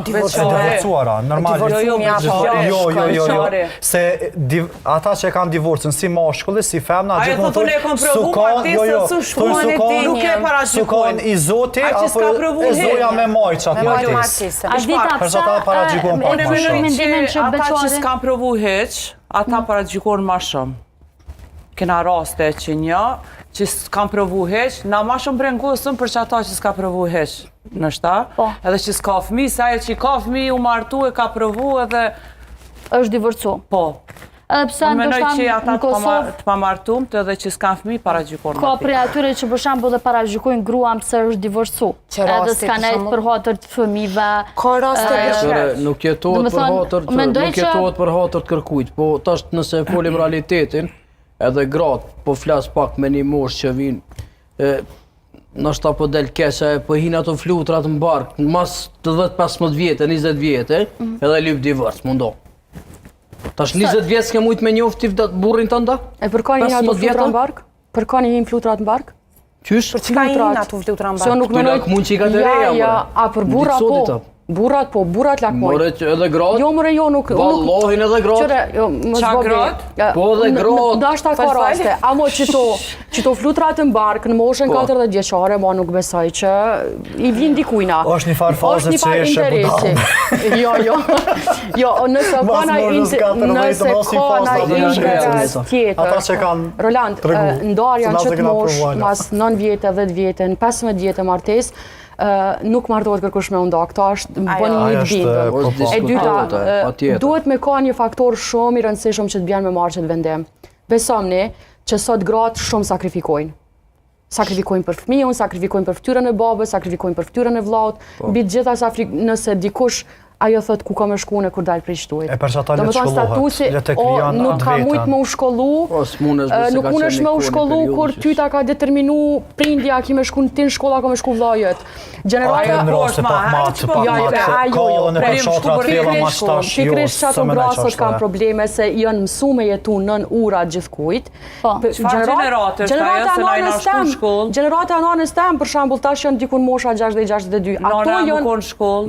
divorcuara, normal. Jo. Se ata që kanë divorcin si mashkulli, si femna, gjithmonë sukon i Zoti apo e Zoja me majçat martesë. Ata paragjykojnë pak më shumë. Ata që s'kan provu hiç, ata paragjykojnë më shumë. Kena raste që që s'kan provu hiç, na më shumë brengosën për që ata që s'ka provu hiç. Nështa, edhe që s'ka fëmi, se ajo që ka fëmi u martu e ka provu edhe... është divorcu. Po. Edhe pse ndoshta që ata të pamartumtë edhe që s'kan fëmi paragjykojnë. Ka prej atyre që për shembull dhe paragjykojnë gruan pse është divorcu. Edhe s'ka nejt për hatër të fëmijëve. Ka raste nuk jetohet për hatër të kërkujt, po tash nëse folim realitetin, edhe gratë po flas pak me një moshë që vinë nështë po del keqe, po hinë ato flutrat në bark, mas të 10-15 vjetë, 20 vjetë, edhe lyp divorc, mundo. Tash 20 vjetë s'ke mujtë me njofti burrin të nda? E përka një ato flutra në bark? Përka një hinë flutrat në bark? Qysh? Për çka hinë ato flutra në bark? Këtu lak mund që i ka të reja, Ja, a për burra po. Burrat po, burrat lakmojnë. More edhe gratë? Jo, more jo, nuk... Vallahin edhe gratë? Qa gratë? Po edhe gratë. Dashta ka raste. Amo që to flutrat në bark në moshën 40 vjeçare, ma nuk besoj që i vin dikujna. Është një farë fazë që eshe budalë. Jo, nëse ka na interes tjetër. Roland, ndarja në qëtë moshë, mas 9 vjetë, 10 vjetë, në 15 vjetë martesë, nuk martohet kërkush me unda, këta është bën një bindëm. E dyta, duhet me ka një faktor shumë i rëndësishëm që të bjen me marrë që të vendim. Besomni që sot gratë shumë sakrifikojnë. Sakrifikojnë për fëmijën, sakrifikojnë për fytyrën e babës, sakrifikojnë për fytyrën e vllaut. Mbi të gjitha nëse dikush ajo thot ku ka me shkuën e kur dalë prej shtujt. E për që ata le të shkollohet, nuk ka mujt me u shkollu, nuk munesh me u shkollu kur ty ta ka determinu prindja ki me shku në tin shkolla ka me shku vllajët. Gjenerata pikrisht që ato grasët kanë probleme se janë mësu me jetu nën ura gjithkujt. Gjenerata ananës tem, për shembull tash janë dikun mosha 60-62. Nana nuk konë shkollë.